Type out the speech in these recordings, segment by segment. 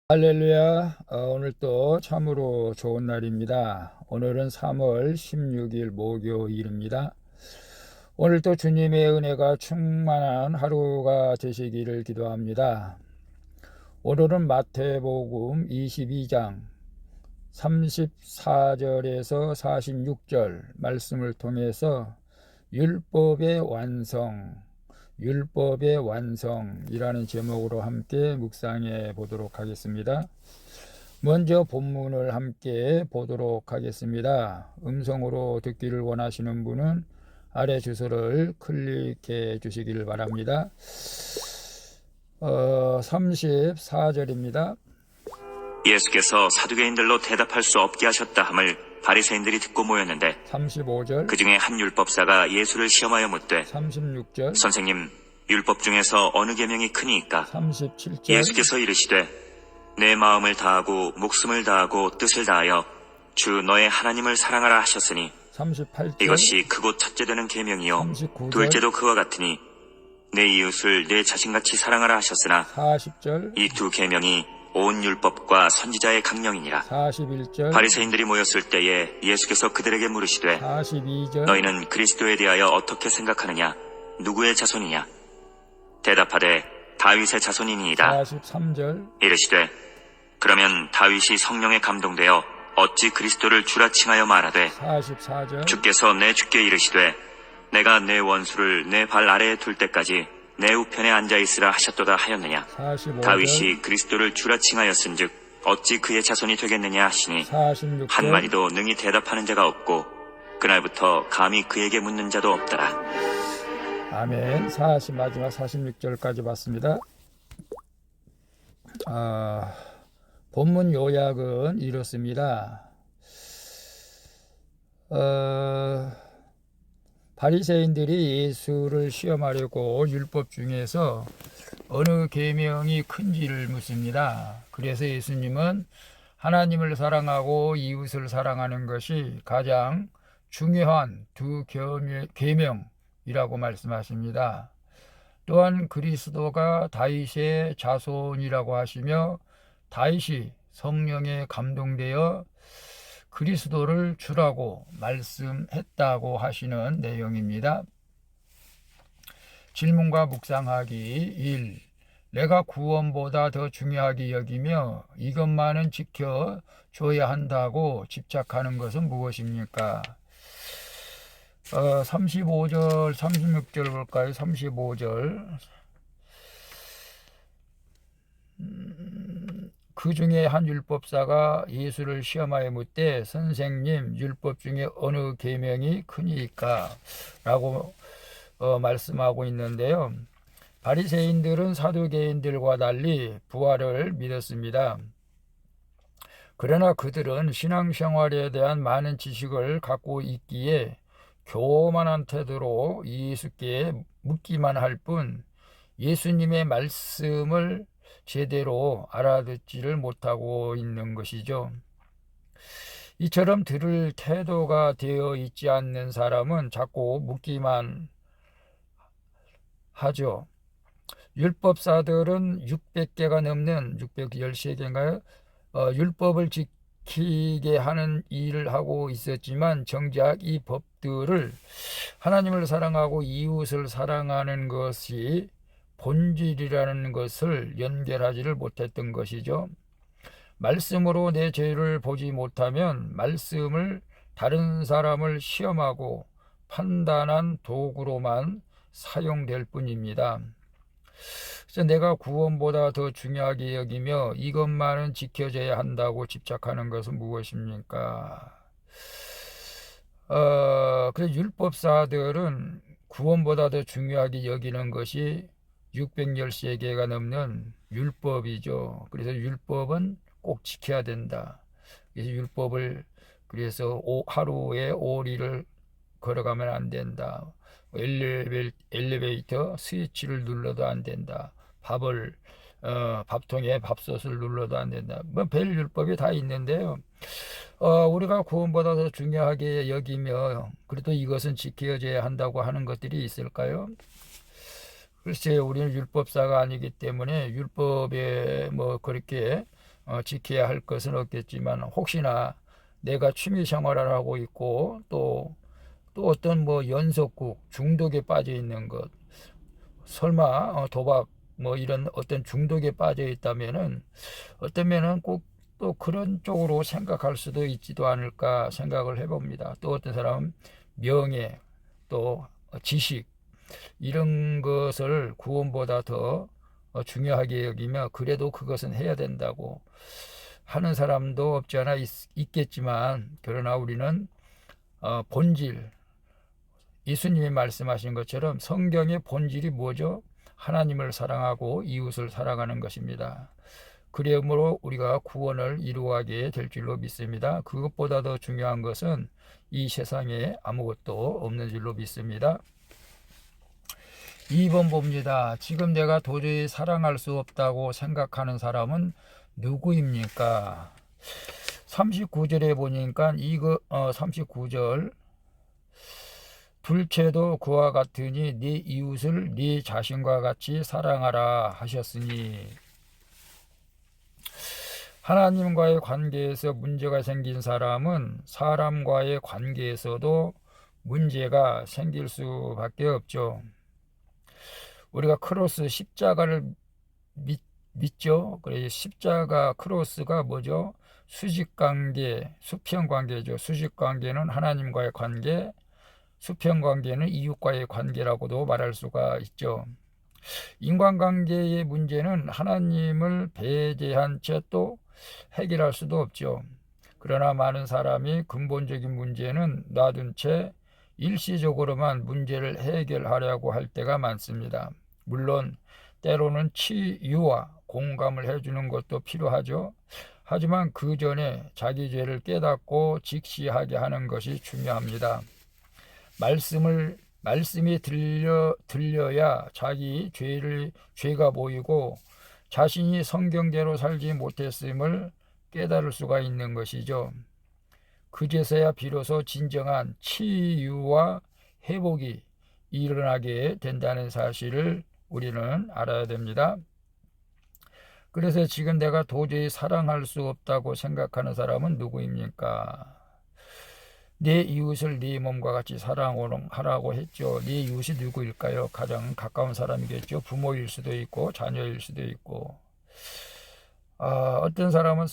할렐루야. 오늘 또 참으로 좋은 날입니다. 오늘은 3월 16일 목요일입니다. 오늘 또 주님의 은혜가 충만한 하루가 되시기를 기도합니다. 오늘은 마태복음 22장 34절에서 46절 말씀을 통해서 율법의 완성이라는 제목으로 함께 묵상해 보도록 하겠습니다. 먼저 본문을 함께 보도록 하겠습니다. 음성으로 듣기를 원하시는 분은 아래 주소를 클릭해 주시길 바랍니다. 34절입니다. 예수께서 사두개인들로 대답할 수 없게 하셨다 함을 바리새인들이 듣고 모였는데 35절, 그 중에 한 율법사가 예수를 시험하여 묻되 36절, 선생님, 율법 중에서 어느 계명이 크니이까? 37절, 예수께서 이르시되 내 마음을 다하고 목숨을 다하고 뜻을 다하여 주 너의 하나님을 사랑하라 하셨으니 38절, 이것이 크고 첫째 되는 계명이요 39절, 둘째도 그와 같으니 내 이웃을 내 자신같이 사랑하라 하셨으나 40절, 이 두 계명이 온 율법과 선지자의 강령이니라. 41절, 바리새인들이 모였을 때에 예수께서 그들에게 물으시되 42절, 너희는 그리스도에 대하여 어떻게 생각하느냐? 누구의 자손이냐? 대답하되 다윗의 자손이니이다. 43절, 이르시되 그러면 다윗이 성령에 감동되어 어찌 그리스도를 주라 칭하여 말하되 44절, 주께서 내 주께 이르시되 내가 내 원수를 내 발 아래에 둘 때까지 내 우편에 앉아있으라 하셨도다 하였느냐? 45절, 다윗이 그리스도를 주라 칭하였은즉 어찌 그의 자손이 되겠느냐 하시니 46절, 한마디도 능히 대답하는 자가 없고 그날부터 감히 그에게 묻는 자도 없더라. 아멘. 마지막 46절까지 봤습니다. 본문 요약은 이렇습니다. 바리새인들이 예수를 시험하려고 율법 중에서 어느 계명이 큰지를 묻습니다. 그래서 예수님은 하나님을 사랑하고 이웃을 사랑하는 것이 가장 중요한 두 계명이라고 말씀하십니다. 또한 그리스도가 다윗의 자손이라고 하시며 다윗이 성령에 감동되어 그리스도를 주라고 말씀했다고 하시는 내용입니다. 질문과 묵상하기 1. 내가 구원보다 더 중요하게 여기며 이것만은 지켜줘야 한다고 집착하는 것은 무엇입니까? 35절, 36절 볼까요? 35절. 그 중에 한 율법사가 예수를 시험하여 묻되 선생님, 율법 중에 어느 계명이 크니까? 라고 말씀하고 있는데요. 바리새인들은 사두개인들과 달리 부활을 믿었습니다. 그러나 그들은 신앙생활에 대한 많은 지식을 갖고 있기에 교만한 태도로 예수께 묻기만 할 뿐 예수님의 말씀을 제대로 알아듣지를 못하고 있는 것이죠. 이처럼 들을 태도가 되어 있지 않는 사람은 자꾸 묻기만 하죠. 율법사들은 600개가 넘는 613개인가요? 율법을 지키게 하는 일을 하고 있었지만 정작 이 법들을 하나님을 사랑하고 이웃을 사랑하는 것이 본질이라는 것을 연결하지를 못했던 것이죠. 말씀으로 내 죄를 보지 못하면 말씀을 다른 사람을 시험하고 판단한 도구로만 사용될 뿐입니다. 그래서 내가 구원보다 더 중요하게 여기며 이것만은 지켜져야 한다고 집착하는 것은 무엇입니까? 그래서 율법사들은 구원보다 더 중요하게 여기는 것이 613개가 넘는 율법이죠. 그래서 율법은 꼭 지켜야 된다. 그래서 율법을 그래서 하루에 5리를 걸어가면 안 된다. 엘리베이터 스위치를 눌러도 안 된다. 밥통에 밥솥을 눌러도 안 된다. 뭐 별 율법이 다 있는데요. 우리가 구원보다 더 중요하게 여기며 그래도 이것은 지켜져야 한다고 하는 것들이 있을까요? 글쎄, 우리는 율법사가 아니기 때문에 율법에 뭐 그렇게 지켜야 할 것은 없겠지만 혹시나 내가 취미 생활을 하고 있고 또 어떤 뭐 연속국 중독에 빠져 있는 것, 설마 도박 뭐 이런 어떤 중독에 빠져 있다면은 어쩌면은 꼭 또 그런 쪽으로 생각할 수도 있지도 않을까 생각을 해봅니다. 또 어떤 사람은 명예, 또 지식 이런 것을 구원보다 더 중요하게 여기며 그래도 그것은 해야 된다고 하는 사람도 없지 않아 있겠지만, 그러나 우리는 본질, 예수님이 말씀하신 것처럼 성경의 본질이 뭐죠? 하나님을 사랑하고 이웃을 사랑하는 것입니다. 그러므로 우리가 구원을 이루어가게 될 줄로 믿습니다. 그것보다 더 중요한 것은 이 세상에 아무것도 없는 줄로 믿습니다. 2번 봅니다. 지금 내가 도저히 사랑할 수 없다고 생각하는 사람은 누구입니까? 39절에 보니까 39절 둘째도 그와 같으니 네 이웃을 네 자신과 같이 사랑하라 하셨으니, 하나님과의 관계에서 문제가 생긴 사람은 사람과의 관계에서도 문제가 생길 수밖에 없죠. 우리가 크로스 십자가를 믿죠. 그래서 십자가 크로스가 뭐죠? 수직관계, 수평관계죠. 수직관계는 하나님과의 관계, 수평관계는 이웃과의 관계라고도 말할 수가 있죠. 인간관계의 문제는 하나님을 배제한 채 또 해결할 수도 없죠. 그러나 많은 사람이 근본적인 문제는 놔둔 채 일시적으로만 문제를 해결하려고 할 때가 많습니다. 물론 때로는 치유와 공감을 해주는 것도 필요하죠. 하지만 그 전에 자기 죄를 깨닫고 직시하게 하는 것이 중요합니다. 말씀이 들려야 자기 죄가 보이고 자신이 성경대로 살지 못했음을 깨달을 수가 있는 것이죠. 그제서야 비로소 진정한 치유와 회복이 일어나게 된다는 사실을 우리는 알아야 됩니다. 그래서 지금 내가 도저히 사랑할 수 없다고 생각하는 사람은 누구입니까? 내 이웃을 네 몸과 같이 사랑하라고 했죠. 네 이웃이 누구일까요? 가장 가까운 사람이겠죠. 부모일 수도 있고 자녀일 수도 있고. 어떤 사람은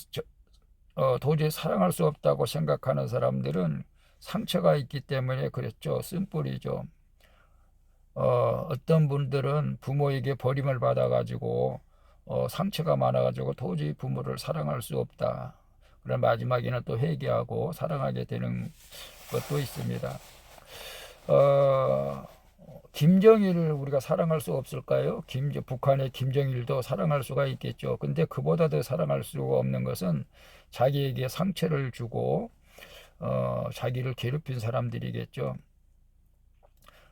도저히 사랑할 수 없다고 생각하는 사람들은 상처가 있기 때문에 그랬죠. 쓴뿌리죠. 어떤 분들은 부모에게 버림을 받아가지고 상처가 많아가지고 도저히 부모를 사랑할 수 없다. 그런 마지막에는 또 회개하고 사랑하게 되는 것도 있습니다. 김정일을 우리가 사랑할 수 없을까요? 북한의 김정일도 사랑할 수가 있겠죠. 근데 그보다 더 사랑할 수가 없는 것은 자기에게 상처를 주고 자기를 괴롭힌 사람들이겠죠.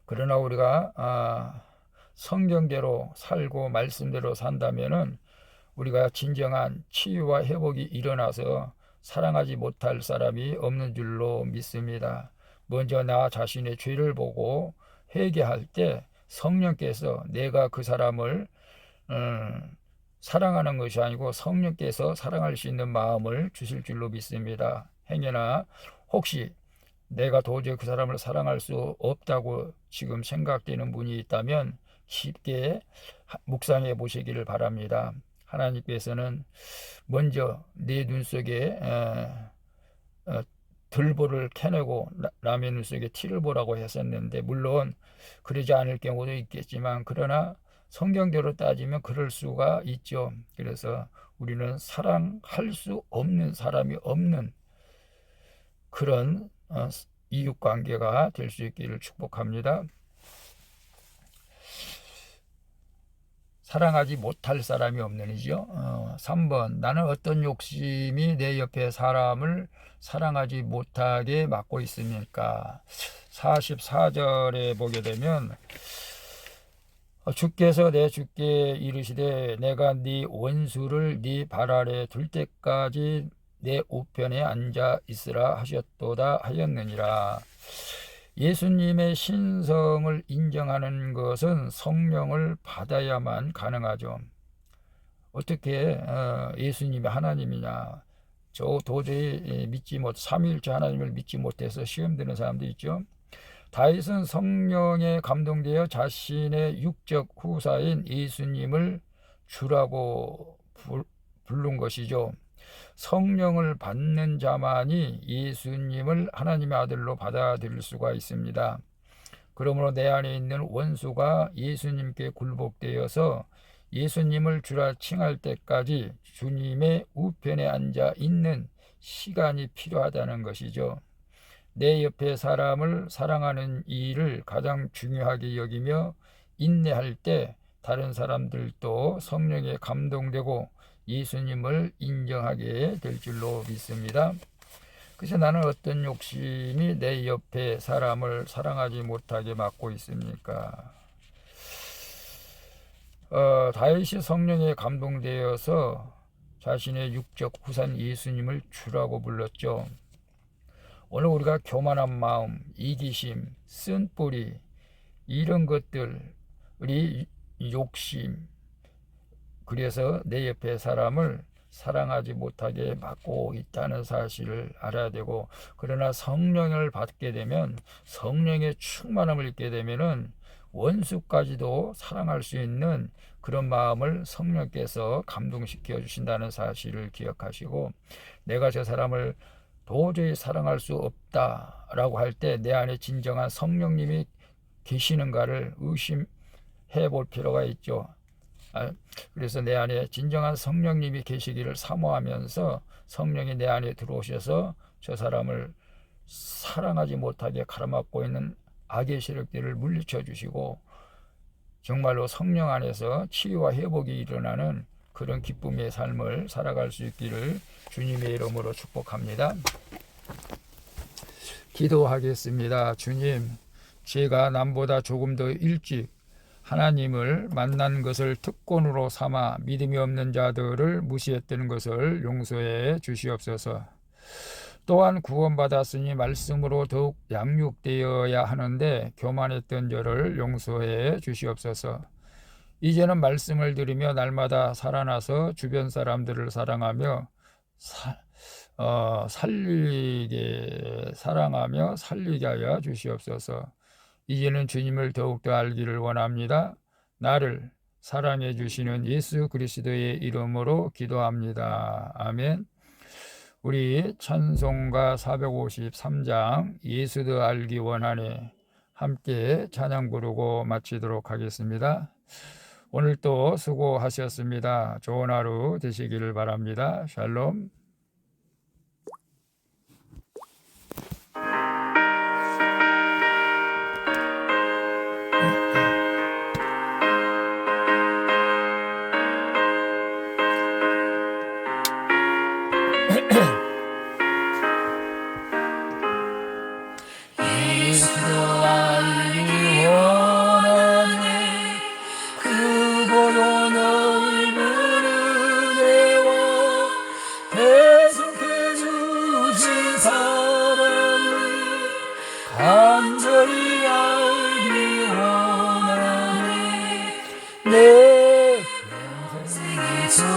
그러나 우리가 성경대로 살고 말씀대로 산다면은 우리가 진정한 치유와 회복이 일어나서 사랑하지 못할 사람이 없는 줄로 믿습니다. 먼저 나 자신의 죄를 보고 회개할 때 성령께서 내가 그 사람을 사랑하는 것이 아니고 성령께서 사랑할 수 있는 마음을 주실 줄로 믿습니다. 행여나 혹시 내가 도저히 그 사람을 사랑할 수 없다고 지금 생각되는 분이 있다면 쉽게 묵상해 보시기를 바랍니다. 하나님께서는 먼저 내 눈 속에 들보를 캐내고 남의 눈 속에 티를 보라고 했었는데, 물론 그러지 않을 경우도 있겠지만 그러나 성경대로 따지면 그럴 수가 있죠. 그래서 우리는 사랑할 수 없는 사람이 없는 그런 이웃관계가 될 수 있기를 축복합니다. 사랑하지 못할 사람이 없는 이죠. 3번 나는 어떤 욕심이 내 옆에 사람을 사랑하지 못하게 막고 있습니까? 44절에 보게 되면 주께서 내 주께 이르시되 내가 네 원수를 네 발 아래 둘 때까지 내 우편에 앉아 있으라 하셨도다 하였느니라. 예수님의 신성을 인정하는 것은 성령을 받아야만 가능하죠. 어떻게 예수님이 하나님이냐, 저 도저히 믿지 못, 삼위일체 하나님을 믿지 못해서 시험 드는 사람도 있죠. 다윗은 성령에 감동되어 자신의 육적 후사인 예수님을 주라고 부른 것이죠. 성령을 받는 자만이 예수님을 하나님의 아들로 받아들일 수가 있습니다. 그러므로 내 안에 있는 원수가 예수님께 굴복되어서 예수님을 주라 칭할 때까지 주님의 우편에 앉아 있는 시간이 필요하다는 것이죠. 내 옆에 사람을 사랑하는 일을 가장 중요하게 여기며 인내할 때 다른 사람들도 성령에 감동되고 예수님을 인정하게 될 줄로 믿습니다. 그래서 나는 어떤 욕심이 내 옆에 사람을 사랑하지 못하게 막고 있습니까? 다윗이 성령에 감동되어서 자신의 육적 후산 예수님을 주라고 불렀죠. 오늘 우리가 교만한 마음, 이기심, 쓴뿌리 이런 것들이 욕심, 그래서 내 옆에 사람을 사랑하지 못하게 막고 있다는 사실을 알아야 되고, 그러나 성령을 받게 되면, 성령의 충만함을 입게 되면은 원수까지도 사랑할 수 있는 그런 마음을 성령께서 감동시켜 주신다는 사실을 기억하시고, 내가 저 사람을 도저히 사랑할 수 없다라고 할 때 내 안에 진정한 성령님이 계시는가를 의심해 볼 필요가 있죠. 그래서 내 안에 진정한 성령님이 계시기를 사모하면서 성령이 내 안에 들어오셔서 저 사람을 사랑하지 못하게 가로막고 있는 악의 세력들을 물리쳐 주시고 정말로 성령 안에서 치유와 회복이 일어나는 그런 기쁨의 삶을 살아갈 수 있기를 주님의 이름으로 축복합니다. 기도하겠습니다. 주님, 제가 남보다 조금 더 일찍 하나님을 만난 것을 특권으로 삼아 믿음이 없는 자들을 무시했던 것을 용서해 주시옵소서. 또한 구원받았으니 말씀으로 더욱 양육되어야 하는데 교만했던 저를 용서해 주시옵소서. 이제는 말씀을 들으며 날마다 살아나서 주변 사람들을 사랑하며 사랑하며 살리게 하여 주시옵소서. 이제는 주님을 더욱더 알기를 원합니다. 나를 사랑해 주시는 예수 그리스도의 이름으로 기도합니다. 아멘. 우리 찬송가 453장 예수도 알기 원하네 함께 찬양 부르고 마치도록 하겠습니다. 오늘 또 수고하셨습니다. 좋은 하루 되시기를 바랍니다. 샬롬. 예수도 알기 원하네 그 고도 넓은 은혜와 계속해 주신 사랑을 간절히 알기 원하네 내 평생의 소원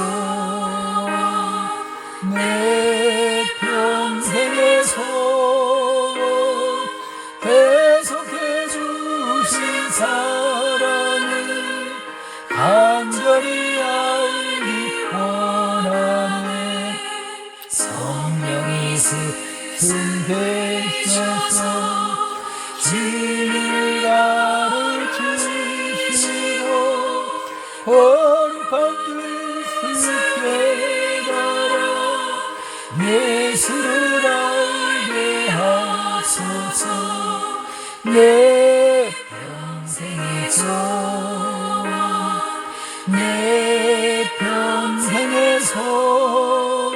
내 평생의 소원 계속해 주신 사랑을 간절히 알기 원하네 성령이 승승되셔서 진리를 가르치시고 거룩한 뜻을 깨달아 예수를 알게 하소서 내 평생의 소원 내 평생의 소원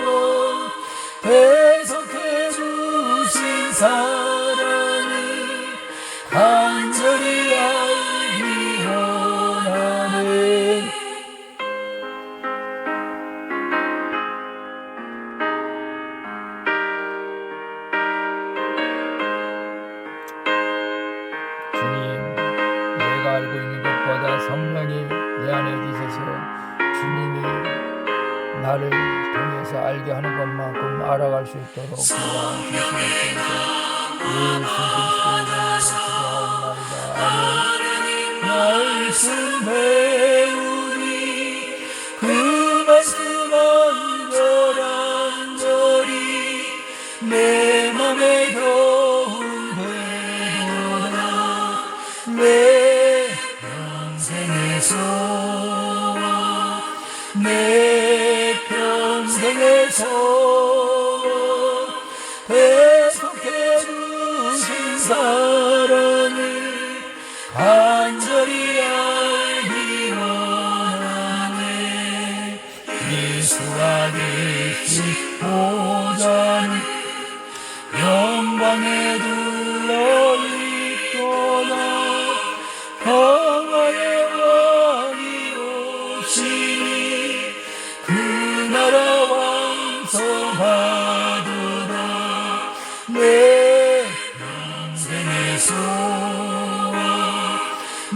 계속해 주신 사랑을 간절히 알기 원하네 나를 통해서 알게 하는 것만큼 알아갈 수 있도록 도와주시옵소서. 예수 그리스도의 이름으로 기도하옵나이다. 아멘. 말씀 배우니 그 말씀 한절한절이 내 맘에 더운 배도다. 내 평생에서 내 평생에서 계속해 주신 사랑을 간절히 알기 원하네. 예수 아저씨 보좌는 영광에 둘러있도다. 평화의 왕이 오시니 그 나라 왕성하도다. 내 평생에서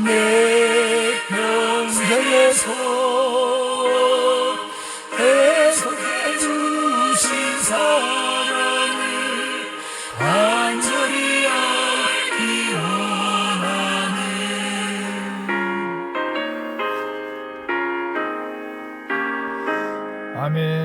내 평생에서 계속해 주신 사랑을 간절히 알기 원하네. 아멘.